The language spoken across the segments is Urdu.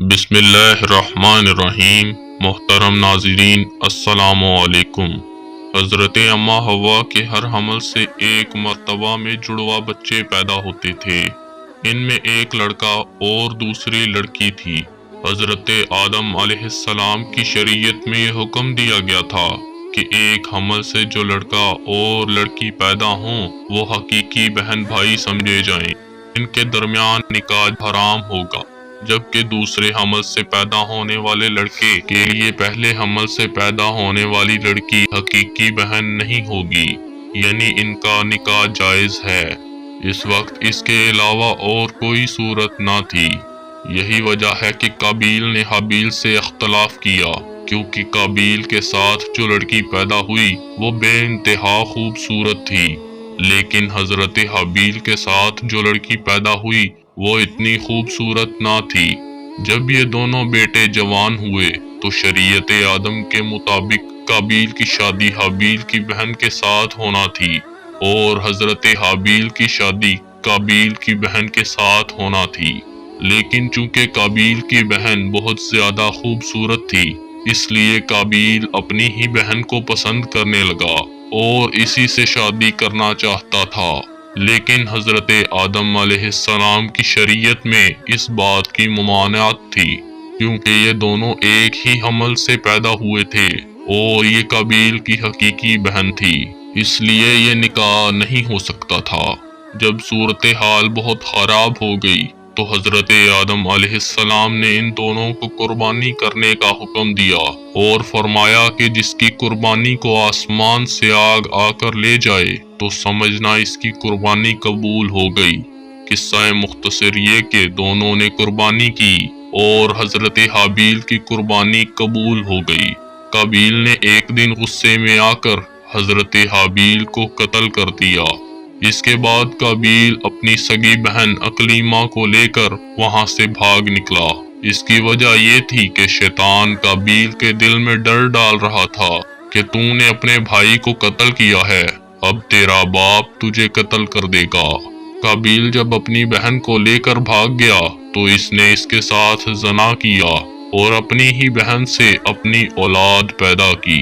بسم اللہ الرحمن الرحیم۔ محترم ناظرین السلام علیکم۔ حضرت اما حوا کے ہر حمل سے ایک مرتبہ میں جڑواں بچے پیدا ہوتے تھے۔ ان میں ایک لڑکا اور دوسری لڑکی تھی۔ حضرت آدم علیہ السلام کی شریعت میں یہ حکم دیا گیا تھا کہ ایک حمل سے جو لڑکا اور لڑکی پیدا ہوں وہ حقیقی بہن بھائی سمجھے جائیں۔ ان کے درمیان نکاح حرام ہوگا، جبکہ دوسرے حمل سے پیدا ہونے والے لڑکے کے لیے پہلے حمل سے پیدا ہونے والی لڑکی حقیقی بہن نہیں ہوگی، یعنی ان کا نکاح جائز ہے۔ اس وقت اس کے علاوہ اور کوئی صورت نہ تھی۔ یہی وجہ ہے کہ قابیل نے حابیل سے اختلاف کیا، کیونکہ قابیل کے ساتھ جو لڑکی پیدا ہوئی وہ بے انتہا خوبصورت تھی، لیکن حضرت حابیل کے ساتھ جو لڑکی پیدا ہوئی وہ اتنی خوبصورت نہ تھی۔ جب یہ دونوں بیٹے جوان ہوئے تو شریعت آدم کے مطابق قابیل کی شادی حابیل کی بہن کے ساتھ ہونا تھی، اور حضرت حابیل کی شادی قابیل کی بہن کے ساتھ ہونا تھی۔ لیکن چونکہ قابیل کی بہن بہت زیادہ خوبصورت تھی، اس لیے قابیل اپنی ہی بہن کو پسند کرنے لگا اور اسی سے شادی کرنا چاہتا تھا۔ لیکن حضرت آدم علیہ السلام کی شریعت میں اس بات کی ممانعت تھی، کیونکہ یہ دونوں ایک ہی حمل سے پیدا ہوئے تھے اور یہ قابیل کی حقیقی بہن تھی، اس لیے یہ نکاح نہیں ہو سکتا تھا۔ جب صورتحال بہت خراب ہو گئی تو حضرت آدم علیہ السلام نے ان دونوں کو قربانی کرنے کا حکم دیا اور فرمایا کہ جس کی قربانی کو آسمان سے آگ آ کر لے جائے تو سمجھنا اس کی قربانی قبول ہو گئی۔ قصہ مختصر یہ کہ دونوں نے قربانی کی اور حضرت حابیل کی قربانی قبول ہو گئی۔ قابیل نے ایک دن غصے میں آ کر حضرت حابیل کو قتل کر دیا۔ اس کے بعد قابیل اپنی سگی بہن اقلیمہ کو لے کر وہاں سے بھاگ نکلا۔ اس کی وجہ یہ تھی کہ شیطان قابیل کے دل میں ڈر ڈال رہا تھا کہ تو نے اپنے بھائی کو قتل کیا ہے، اب تیرا باپ تجھے قتل کر دے گا۔ قابیل جب اپنی بہن کو لے کر بھاگ گیا تو اس نے اس کے ساتھ زنا کیا اور اپنی ہی بہن سے اپنی اولاد پیدا کی۔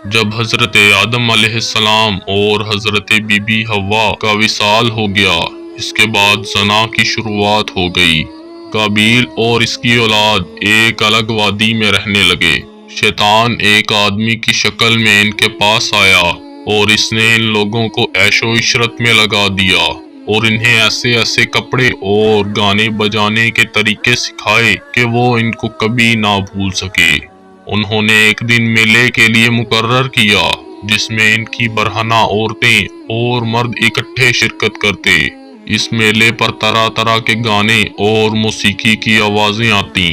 جب حضرت آدم علیہ السلام اور حضرت بی بی حوا کا وصال ہو گیا، اس کے بعد زنا کی شروعات ہو گئی۔ قابیل اور اس کی اولاد ایک الگ وادی میں رہنے لگے۔ شیطان ایک آدمی کی شکل میں ان کے پاس آیا اور اس نے ان لوگوں کو عیش و عشرت میں لگا دیا اور انہیں ایسے ایسے کپڑے اور گانے بجانے کے طریقے سکھائے کہ وہ ان کو کبھی نہ بھول سکے۔ انہوں نے ایک دن میلے کے لیے مقرر کیا جس میں ان کی برہنہ عورتیں اور مرد اکٹھے شرکت کرتے۔ اس میلے پر طرح طرح کے گانے اور موسیقی کی آوازیں آتی۔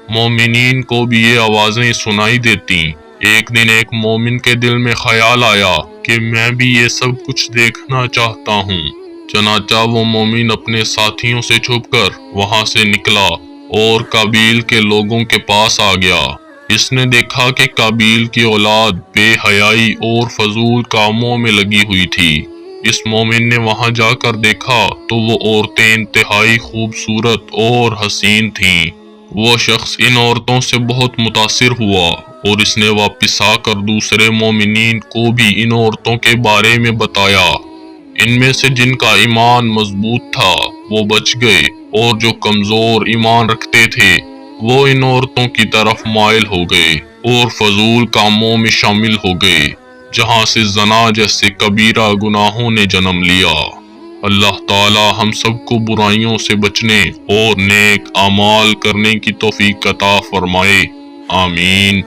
مومنین کو بھی یہ آوازیں سنائی دیتی۔ ایک دن ایک مومن کے دل میں خیال آیا کہ میں بھی یہ سب کچھ دیکھنا چاہتا ہوں۔ چنانچہ وہ مومن اپنے ساتھیوں سے چھپ کر وہاں سے نکلا اور قابیل کے لوگوں کے پاس آ گیا۔ اس نے دیکھا کہ قابیل کی اولاد بے حیائی اور فضول کاموں میں لگی ہوئی تھی۔ اس مومن نے وہاں جا کر دیکھا تو وہ عورتیں انتہائی خوبصورت اور حسین تھیں۔ وہ شخص ان عورتوں سے بہت متاثر ہوا اور اس نے واپس آ کر دوسرے مومنین کو بھی ان عورتوں کے بارے میں بتایا۔ ان میں سے جن کا ایمان مضبوط تھا وہ بچ گئے اور جو کمزور ایمان رکھتے تھے وہ ان عورتوں کی طرف مائل ہو گئے اور فضول کاموں میں شامل ہو گئے، جہاں سے زنا جیسے کبیرہ گناہوں نے جنم لیا۔ اللہ تعالی ہم سب کو برائیوں سے بچنے اور نیک اعمال کرنے کی توفیق عطا فرمائے، آمین۔